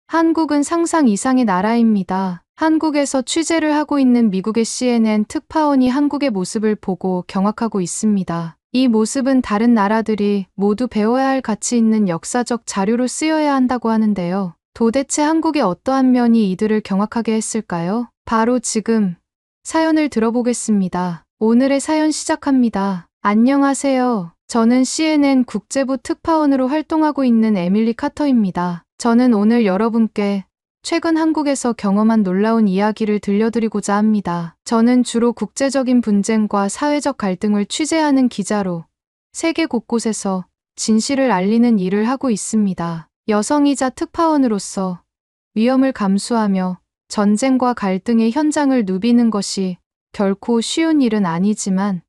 한국은 상상 이상의 나라입니다. 한국에서 취재를 하고 있는 미국의 CNN 특파원이 한국의 모습을 보고 경악하고 있습니다. 이 모습은 다른 나라들이 모두 배워야 할 가치 있는 역사적 자료로 쓰여야 한다고 하는데요. 도대체 한국의 어떠한 면이 이들을 경악하게 했을까요? 바로 지금 사연을 들어보겠습니다. 오늘의 사연 시작합니다. 안녕하세요. 저는 CNN 국제부 특파원으로 활동하고 있는 에밀리 카터입니다. 저는 오늘 여러분께 최근 한국에서 경험한 놀라운 이야기를 들려드리고자 합니다. 저는 주로 국제적인 분쟁과 사회적 갈등을 취재하는 기자로 세계 곳곳에서 진실을 알리는 일을 하고 있습니다. 여성이자 특파원으로서 위험을 감수하며 전쟁과 갈등의 현장을 누비는 것이 결코 쉬운 일은 아니지만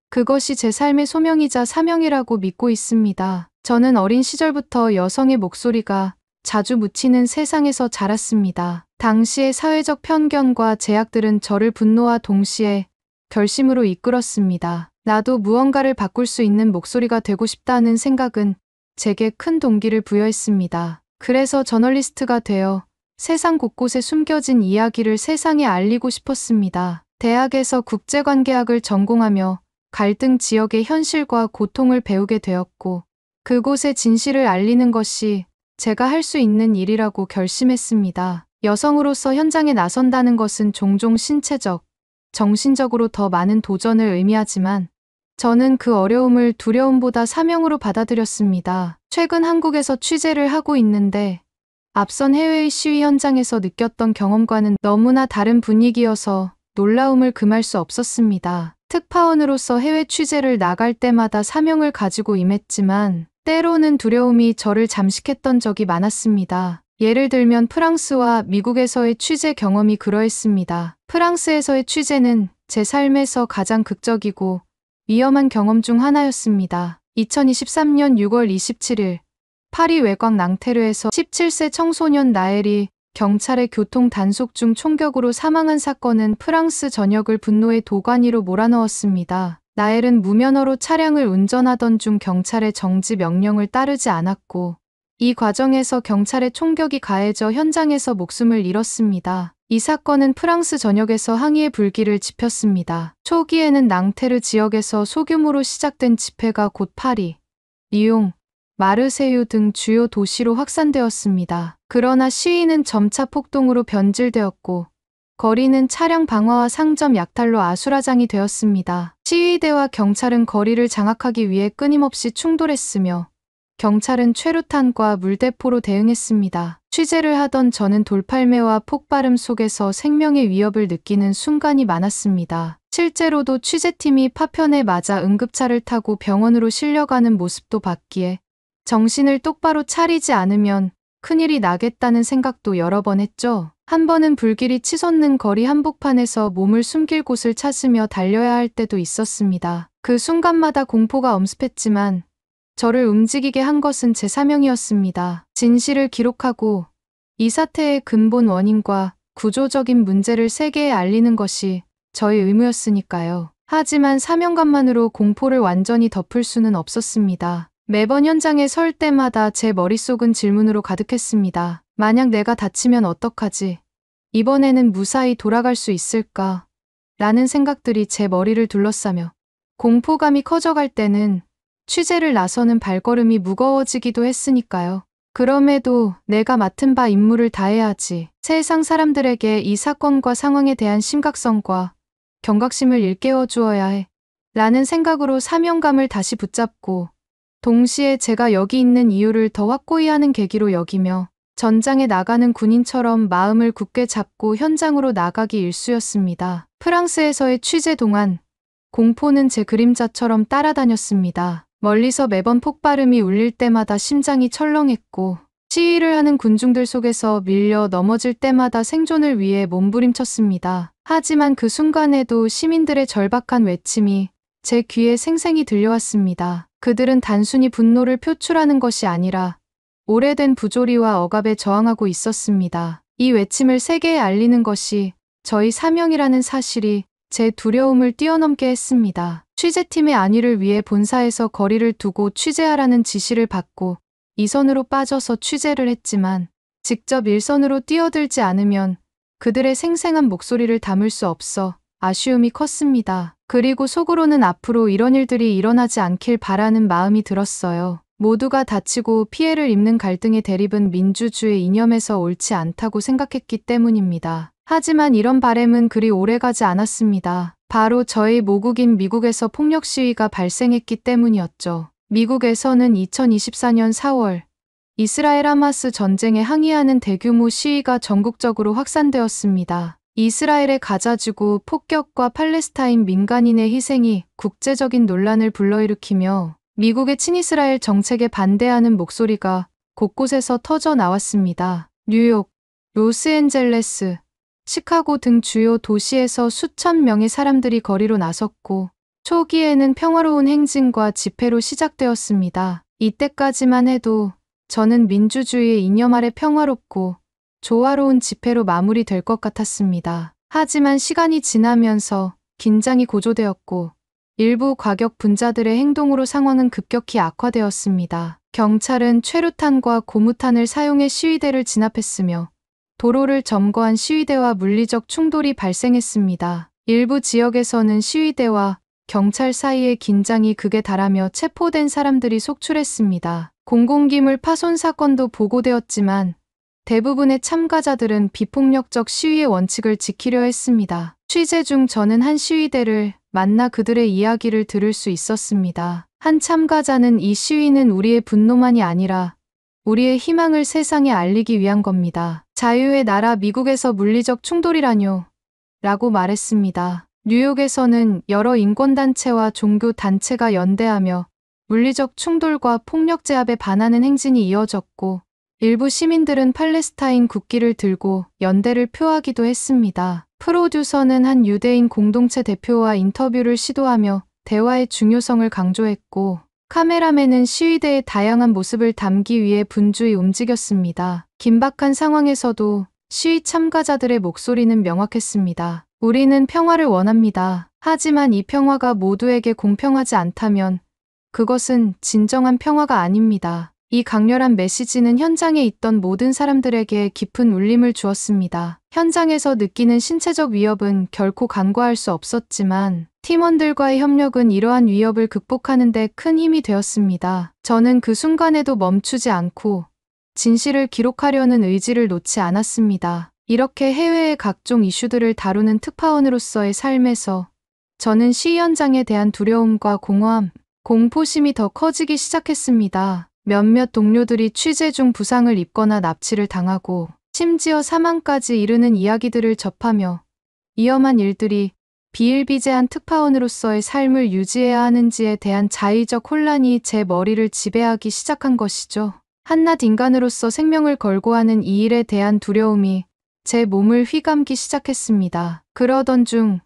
그것이 제 삶의 소명이자 사명이라고 믿고 있습니다. 저는 어린 시절부터 여성의 목소리가 자주 묻히는 세상에서 자랐습니다. 당시의 사회적 편견과 제약들은 저를 분노와 동시에 결심으로 이끌었습니다. 나도 무언가를 바꿀 수 있는 목소리가 되고 싶다는 생각은 제게 큰 동기를 부여했습니다. 그래서 저널리스트가 되어 세상 곳곳에 숨겨진 이야기를 세상에 알리고 싶었습니다. 대학에서 국제관계학을 전공하며 갈등 지역의 현실과 고통을 배우게 되었고 그곳의 진실을 알리는 것이 제가 할 수 있는 일이라고 결심했습니다. 여성으로서 현장에 나선다는 것은 종종 신체적, 정신적으로 더 많은 도전을 의미하지만 저는 그 어려움을 두려움보다 사명으로 받아들였습니다. 최근 한국에서 취재를 하고 있는데 앞선 해외의 시위 현장에서 느꼈던 경험과는 너무나 다른 분위기여서 놀라움을 금할 수 없었습니다. 특파원으로서 해외 취재를 나갈 때마다 사명을 가지고 임했지만 때로는 두려움이 저를 잠식했던 적이 많았습니다. 예를 들면 프랑스와 미국에서의 취재 경험이 그러했습니다. 프랑스에서의 취재는 제 삶에서 가장 극적이고 위험한 경험 중 하나였습니다. 2023년 6월 27일 파리 외곽 낭테르에서 17세 청소년 나엘이 경찰의 교통 단속 중 총격으로 사망한 사건은 프랑스 전역을 분노의 도가니로 몰아넣었습니다. 나엘은 무면허로 차량을 운전하던 중 경찰의 정지 명령을 따르지 않았고 이 과정에서 경찰의 총격이 가해져 현장에서 목숨을 잃었습니다. 이 사건은 프랑스 전역에서 항의의 불길을 지폈습니다. 초기에는 낭테르 지역에서 소규모로 시작된 집회가 곧 파리, 리옹, 마르세유 등 주요 도시로 확산되었습니다. 그러나 시위는 점차 폭동으로 변질되었고 거리는 차량 방화와 상점 약탈로 아수라장이 되었습니다. 시위대와 경찰은 거리를 장악하기 위해 끊임없이 충돌했으며 경찰은 최루탄과 물대포로 대응했습니다. 취재를 하던 저는 돌팔매와 폭발음 속에서 생명의 위협을 느끼는 순간이 많았습니다. 실제로도 취재팀이 파편에 맞아 응급차를 타고 병원으로 실려가는 모습도 봤기에 정신을 똑바로 차리지 않으면 큰일이 나겠다는 생각도 여러 번 했죠. 한 번은 불길이 치솟는 거리 한복판에서 몸을 숨길 곳을 찾으며 달려야 할 때도 있었습니다. 그 순간마다 공포가 엄습했지만 저를 움직이게 한 것은 제 사명이었습니다. 진실을 기록하고 이 사태의 근본 원인과 구조적인 문제를 세계에 알리는 것이 저의 의무였으니까요. 하지만 사명감만으로 공포를 완전히 덮을 수는 없었습니다. 매번 현장에 설 때마다 제 머릿속은 질문으로 가득했습니다. 만약 내가 다치면 어떡하지? 이번에는 무사히 돌아갈 수 있을까? 라는 생각들이 제 머리를 둘러싸며 공포감이 커져갈 때는 취재를 나서는 발걸음이 무거워지기도 했으니까요. 그럼에도 내가 맡은 바 임무를 다해야지. 세상 사람들에게 이 사건과 상황에 대한 심각성과 경각심을 일깨워 주어야 해. 라는 생각으로 사명감을 다시 붙잡고 동시에 제가 여기 있는 이유를 더 확고히 하는 계기로 여기며 전장에 나가는 군인처럼 마음을 굳게 잡고 현장으로 나가기 일쑤였습니다. 프랑스에서의 취재 동안 공포는 제 그림자처럼 따라다녔습니다. 멀리서 매번 폭발음이 울릴 때마다 심장이 철렁했고 시위를 하는 군중들 속에서 밀려 넘어질 때마다 생존을 위해 몸부림쳤습니다. 하지만 그 순간에도 시민들의 절박한 외침이 제 귀에 생생히 들려왔습니다. 그들은 단순히 분노를 표출하는 것이 아니라 오래된 부조리와 억압에 저항하고 있었습니다. 이 외침을 세계에 알리는 것이 저희 사명이라는 사실이 제 두려움을 뛰어넘게 했습니다. 취재팀의 안위를 위해 본사에서 거리를 두고 취재하라는 지시를 받고 이 선으로 빠져서 취재를 했지만 직접 일선으로 뛰어들지 않으면 그들의 생생한 목소리를 담을 수 없어 아쉬움이 컸습니다. 그리고 속으로는 앞으로 이런 일들이 일어나지 않길 바라는 마음이 들었어요. 모두가 다치고 피해를 입는 갈등의 대립은 민주주의 이념에서 옳지 않다고 생각했기 때문입니다. 하지만 이런 바램은 그리 오래가지 않았습니다. 바로 저희 모국인 미국에서 폭력 시위가 발생했기 때문이었죠. 미국에서는 2024년 4월 이스라엘 하마스 전쟁에 항의하는 대규모 시위가 전국적으로 확산되었습니다. 이스라엘의 가자지구 폭격과 팔레스타인 민간인의 희생이 국제적인 논란을 불러일으키며 미국의 친이스라엘 정책에 반대하는 목소리가 곳곳에서 터져 나왔습니다. 뉴욕, 로스앤젤레스, 시카고 등 주요 도시에서 수천 명의 사람들이 거리로 나섰고 초기에는 평화로운 행진과 집회로 시작되었습니다. 이때까지만 해도 저는 민주주의의 이념 아래 평화롭고 조화로운 집회로 마무리될 것 같았습니다. 하지만 시간이 지나면서 긴장이 고조되었고 일부 과격 분자들의 행동으로 상황은 급격히 악화되었습니다. 경찰은 최루탄과 고무탄을 사용해 시위대를 진압했으며 도로를 점거한 시위대와 물리적 충돌이 발생했습니다. 일부 지역에서는 시위대와 경찰 사이의 긴장이 극에 달하며 체포된 사람들이 속출했습니다. 공공기물 파손 사건도 보고되었지만 대부분의 참가자들은 비폭력적 시위의 원칙을 지키려 했습니다. 취재 중 저는 한 시위대를 만나 그들의 이야기를 들을 수 있었습니다. 한 참가자는 이 시위는 우리의 분노만이 아니라 우리의 희망을 세상에 알리기 위한 겁니다. 자유의 나라 미국에서 물리적 충돌이라뇨? 라고 말했습니다. 뉴욕에서는 여러 인권단체와 종교단체가 연대하며 물리적 충돌과 폭력 제압에 반하는 행진이 이어졌고 일부 시민들은 팔레스타인 국기를 들고 연대를 표하기도 했습니다. 프로듀서는 한 유대인 공동체 대표와 인터뷰를 시도하며 대화의 중요성을 강조했고 카메라맨은 시위대의 다양한 모습을 담기 위해 분주히 움직였습니다. 긴박한 상황에서도 시위 참가자들의 목소리는 명확했습니다. 우리는 평화를 원합니다. 하지만 이 평화가 모두에게 공평하지 않다면 그것은 진정한 평화가 아닙니다. 이 강렬한 메시지는 현장에 있던 모든 사람들에게 깊은 울림을 주었습니다. 현장에서 느끼는 신체적 위협은 결코 간과할 수 없었지만 팀원들과의 협력은 이러한 위협을 극복하는 데 큰 힘이 되었습니다. 저는 그 순간에도 멈추지 않고 진실을 기록하려는 의지를 놓지 않았습니다. 이렇게 해외의 각종 이슈들을 다루는 특파원으로서의 삶에서 저는 시위 현장에 대한 두려움과 공허함, 공포심이 더 커지기 시작했습니다. 몇몇 동료들이 취재 중 부상을 입거나 납치를 당하고 심지어 사망까지 이르는 이야기들을 접하며 위험한 일들이 비일비재한 특파원으로서의 삶을 유지해야 하는지에 대한 자의적 혼란이 제 머리를 지배하기 시작한 것이죠. 한낱 인간으로서 생명을 걸고 하는 이 일에 대한 두려움이 제 몸을 휘감기 시작했습니다. 그러던 중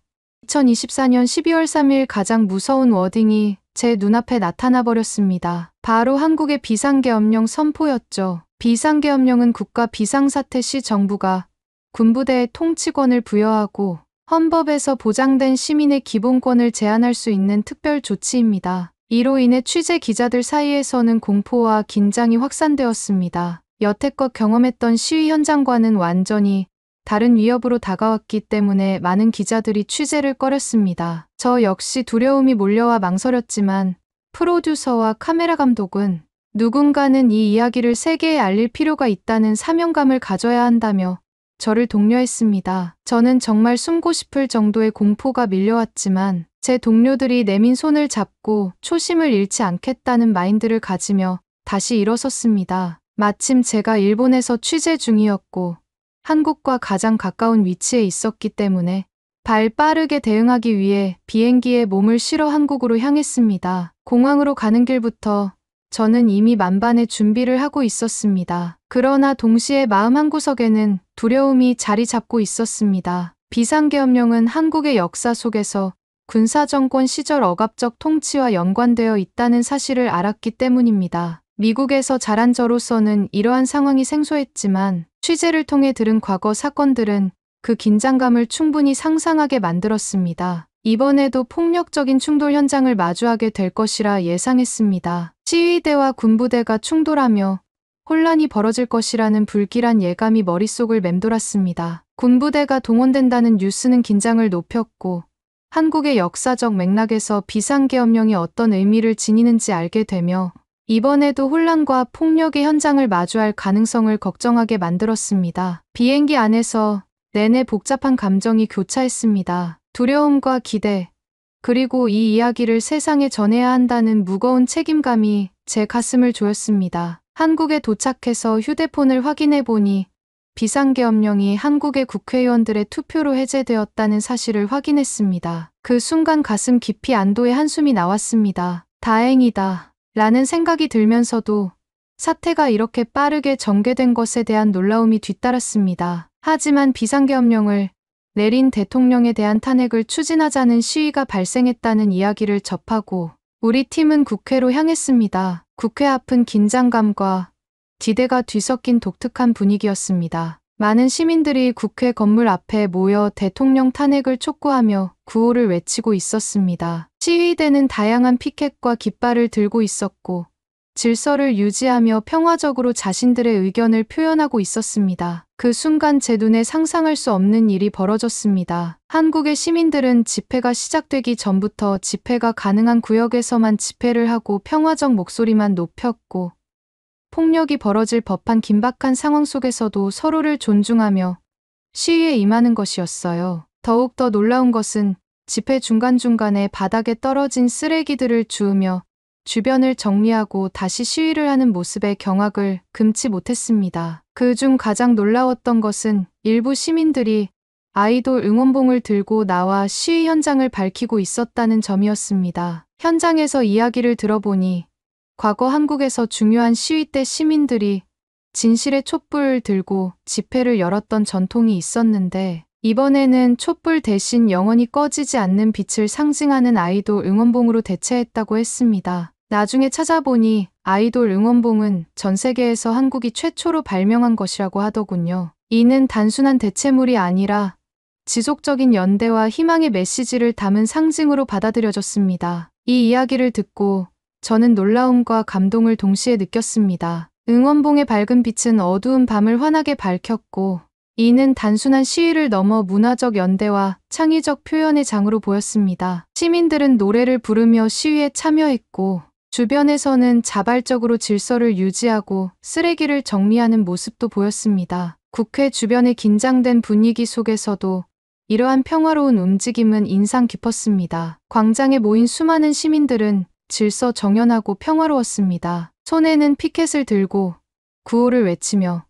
2024년 12월 3일 가장 무서운 워딩이 제 눈앞에 나타나 버렸습니다. 바로 한국의 비상계엄령 선포였죠. 비상계엄령은 국가 비상사태 시 정부가 군부대에 통치권을 부여하고 헌법에서 보장된 시민의 기본권을 제한할 수 있는 특별 조치입니다. 이로 인해 취재 기자들 사이에서는 공포와 긴장이 확산되었습니다. 여태껏 경험했던 시위 현장과는 완전히 다른 위협으로 다가왔기 때문에 많은 기자들이 취재를 꺼렸습니다. 저 역시 두려움이 몰려와 망설였지만 프로듀서와 카메라 감독은 누군가는 이 이야기를 세계에 알릴 필요가 있다는 사명감을 가져야 한다며 저를 독려했습니다. 저는 정말 숨고 싶을 정도의 공포가 밀려왔지만 제 동료들이 내민 손을 잡고 초심을 잃지 않겠다는 마인드를 가지며 다시 일어섰습니다. 마침 제가 일본에서 취재 중이었고 한국과 가장 가까운 위치에 있었기 때문에 발 빠르게 대응하기 위해 비행기에 몸을 실어 한국으로 향했습니다. 공항으로 가는 길부터 저는 이미 만반의 준비를 하고 있었습니다. 그러나 동시에 마음 한구석에는 두려움이 자리 잡고 있었습니다. 비상계엄령은 한국의 역사 속에서 군사정권 시절 억압적 통치와 연관되어 있다는 사실을 알았기 때문입니다. 미국에서 자란 저로서는 이러한 상황이 생소했지만 취재를 통해 들은 과거 사건들은 그 긴장감을 충분히 상상하게 만들었습니다. 이번에도 폭력적인 충돌 현장을 마주하게 될 것이라 예상했습니다. 시위대와 군부대가 충돌하며 혼란이 벌어질 것이라는 불길한 예감이 머릿속을 맴돌았습니다. 군부대가 동원된다는 뉴스는 긴장을 높였고 한국의 역사적 맥락에서 비상계엄령이 어떤 의미를 지니는지 알게 되며 이번에도 혼란과 폭력의 현장을 마주할 가능성을 걱정하게 만들었습니다. 비행기 안에서 내내 복잡한 감정이 교차했습니다. 두려움과 기대, 그리고 이 이야기를 세상에 전해야 한다는 무거운 책임감이 제 가슴을 조였습니다. 한국에 도착해서 휴대폰을 확인해 보니 비상계엄령이 한국의 국회의원들의 투표로 해제되었다는 사실을 확인했습니다. 그 순간 가슴 깊이 안도의 한숨이 나왔습니다. 다행이다 라는 생각이 들면서도 사태가 이렇게 빠르게 전개된 것에 대한 놀라움이 뒤따랐습니다. 하지만 비상계엄령을 내린 대통령에 대한 탄핵을 추진하자는 시위가 발생했다는 이야기를 접하고 우리 팀은 국회로 향했습니다. 국회 앞은 긴장감과 기대가 뒤섞인 독특한 분위기였습니다. 많은 시민들이 국회 건물 앞에 모여 대통령 탄핵을 촉구하며 구호를 외치고 있었습니다. 시위대는 다양한 피켓과 깃발을 들고 있었고 질서를 유지하며 평화적으로 자신들의 의견을 표현하고 있었습니다. 그 순간 제 눈에 상상할 수 없는 일이 벌어졌습니다. 한국의 시민들은 집회가 시작되기 전부터 집회가 가능한 구역에서만 집회를 하고 평화적 목소리만 높였고 폭력이 벌어질 법한 긴박한 상황 속에서도 서로를 존중하며 시위에 임하는 것이었어요. 더욱더 놀라운 것은 집회 중간중간에 바닥에 떨어진 쓰레기들을 주우며 주변을 정리하고 다시 시위를 하는 모습에 경악을 금치 못했습니다. 그중 가장 놀라웠던 것은 일부 시민들이 아이돌 응원봉을 들고 나와 시위 현장을 밝히고 있었다는 점이었습니다. 현장에서 이야기를 들어보니 과거 한국에서 중요한 시위 때 시민들이 진실의 촛불을 들고 집회를 열었던 전통이 있었는데 이번에는 촛불 대신 영원히 꺼지지 않는 빛을 상징하는 아이돌 응원봉으로 대체했다고 했습니다. 나중에 찾아보니 아이돌 응원봉은 전 세계에서 한국이 최초로 발명한 것이라고 하더군요. 이는 단순한 대체물이 아니라 지속적인 연대와 희망의 메시지를 담은 상징으로 받아들여졌습니다. 이 이야기를 듣고 저는 놀라움과 감동을 동시에 느꼈습니다. 응원봉의 밝은 빛은 어두운 밤을 환하게 밝혔고 이는 단순한 시위를 넘어 문화적 연대와 창의적 표현의 장으로 보였습니다. 시민들은 노래를 부르며 시위에 참여했고 주변에서는 자발적으로 질서를 유지하고 쓰레기를 정리하는 모습도 보였습니다. 국회 주변의 긴장된 분위기 속에서도 이러한 평화로운 움직임은 인상 깊었습니다. 광장에 모인 수많은 시민들은 질서 정연하고 평화로웠습니다. 손에는 피켓을 들고 구호를 외치며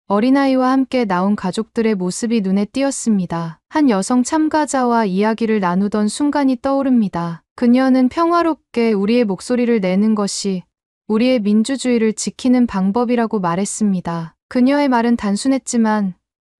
어린아이와 함께 나온 가족들의 모습이 눈에 띄었습니다. 한 여성 참가자와 이야기를 나누던 순간이 떠오릅니다. 그녀는 평화롭게 우리의 목소리를 내는 것이 우리의 민주주의를 지키는 방법이라고 말했습니다. 그녀의 말은 단순했지만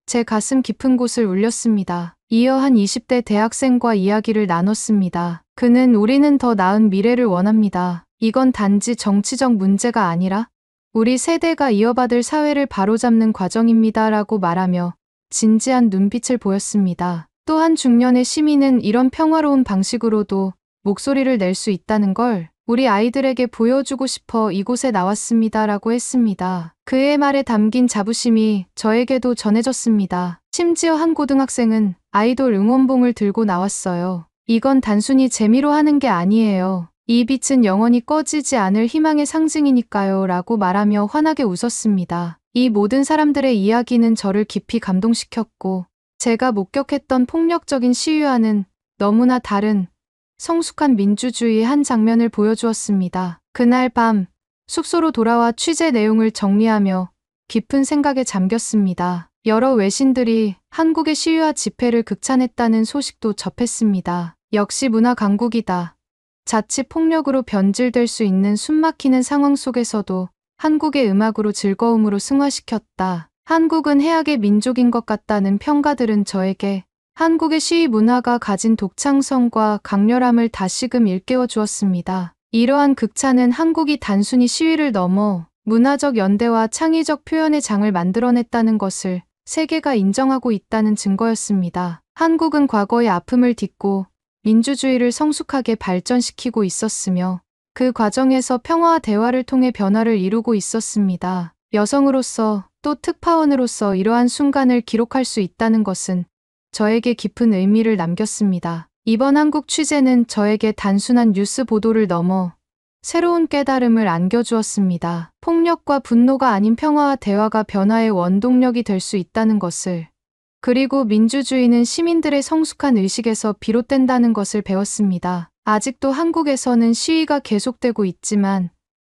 제 가슴 깊은 곳을 울렸습니다. 이어 한 20대 대학생과 이야기를 나눴습니다. 그는 우리는 더 나은 미래를 원합니다. 이건 단지 정치적 문제가 아니라 우리 세대가 이어받을 사회를 바로잡는 과정입니다. 라고 말하며 진지한 눈빛을 보였습니다. 또 한 중년의 시민은 이런 평화로운 방식으로도 목소리를 낼 수 있다는 걸 우리 아이들에게 보여주고 싶어 이곳에 나왔습니다. 라고 했습니다. 그의 말에 담긴 자부심이 저에게도 전해졌습니다. 심지어 한 고등학생은 아이돌 응원봉을 들고 나왔어요. 이건 단순히 재미로 하는 게 아니에요. 이 빛은 영원히 꺼지지 않을 희망의 상징이니까요. 라고 말하며 환하게 웃었습니다. 이 모든 사람들의 이야기는 저를 깊이 감동시켰고 제가 목격했던 폭력적인 시위와는 너무나 다른 성숙한 민주주의의 한 장면을 보여주었습니다. 그날 밤 숙소로 돌아와 취재 내용을 정리하며 깊은 생각에 잠겼습니다. 여러 외신들이 한국의 시위와 집회를 극찬했다는 소식도 접했습니다. 역시 문화 강국이다. 자칫 폭력으로 변질될 수 있는 숨막히는 상황 속에서도 한국의 음악으로 즐거움으로 승화시켰다. 한국은 해악의 민족인 것 같다는 평가들은 저에게 한국의 시위 문화가 가진 독창성과 강렬함을 다시금 일깨워 주었습니다. 이러한 극찬은 한국이 단순히 시위를 넘어 문화적 연대와 창의적 표현의 장을 만들어냈다는 것을 세계가 인정하고 있다는 증거였습니다. 한국은 과거의 아픔을 딛고 민주주의를 성숙하게 발전시키고 있었으며 그 과정에서 평화와 대화를 통해 변화를 이루고 있었습니다. 여성으로서 또 특파원으로서 이러한 순간을 기록할 수 있다는 것은 저에게 깊은 의미를 남겼습니다. 이번 한국 취재는 저에게 단순한 뉴스 보도를 넘어 새로운 깨달음을 안겨주었습니다. 폭력과 분노가 아닌 평화와 대화가 변화의 원동력이 될 수 있다는 것을, 그리고 민주주의는 시민들의 성숙한 의식에서 비롯된다는 것을 배웠습니다. 아직도 한국에서는 시위가 계속되고 있지만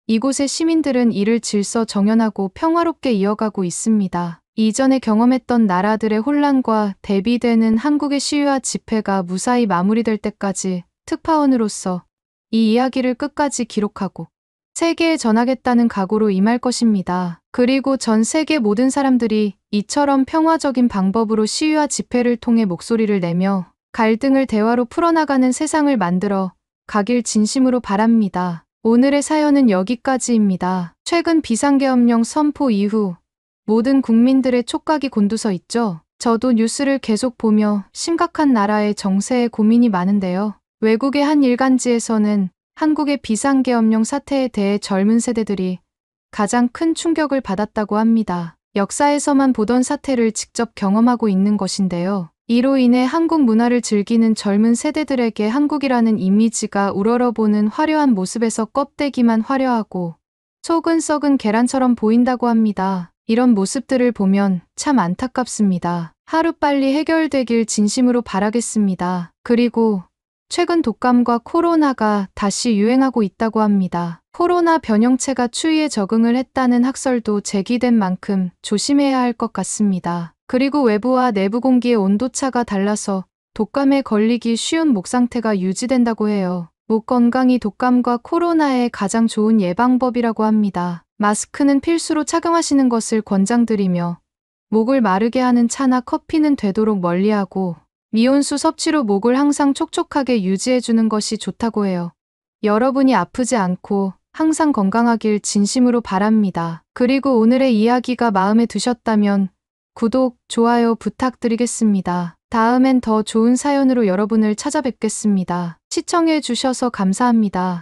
이곳의 시민들은 이를 질서 정연하고 평화롭게 이어가고 있습니다. 이전에 경험했던 나라들의 혼란과 대비되는 한국의 시위와 집회가 무사히 마무리될 때까지 특파원으로서 이 이야기를 끝까지 기록하고 세계에 전하겠다는 각오로 임할 것입니다. 그리고 전 세계 모든 사람들이 이처럼 평화적인 방법으로 시위와 집회를 통해 목소리를 내며 갈등을 대화로 풀어나가는 세상을 만들어 가길 진심으로 바랍니다. 오늘의 사연은 여기까지입니다. 최근 비상계엄령 선포 이후 모든 국민들의 촉각이 곤두서 있죠. 저도 뉴스를 계속 보며 심각한 나라의 정세에 고민이 많은데요. 외국의 한 일간지에서는 한국의 비상계엄령 사태에 대해 젊은 세대들이 가장 큰 충격을 받았다고 합니다. 역사에서만 보던 사태를 직접 경험하고 있는 것인데요. 이로 인해 한국 문화를 즐기는 젊은 세대들에게 한국이라는 이미지가 우러러보는 화려한 모습에서 껍데기만 화려하고 속은 썩은 계란처럼 보인다고 합니다. 이런 모습들을 보면 참 안타깝습니다. 하루빨리 해결되길 진심으로 바라겠습니다. 그리고 최근 독감과 코로나가 다시 유행하고 있다고 합니다. 코로나 변형체가 추위에 적응을 했다는 학설도 제기된 만큼 조심해야 할 것 같습니다. 그리고 외부와 내부 공기의 온도차가 달라서 독감에 걸리기 쉬운 목 상태가 유지된다고 해요. 목 건강이 독감과 코로나의 가장 좋은 예방법이라고 합니다. 마스크는 필수로 착용하시는 것을 권장드리며 목을 마르게 하는 차나 커피는 되도록 멀리하고 미온수 섭취로 목을 항상 촉촉하게 유지해주는 것이 좋다고 해요. 여러분이 아프지 않고 항상 건강하길 진심으로 바랍니다. 그리고 오늘의 이야기가 마음에 드셨다면 구독, 좋아요 부탁드리겠습니다. 다음엔 더 좋은 사연으로 여러분을 찾아뵙겠습니다. 시청해 주셔서 감사합니다.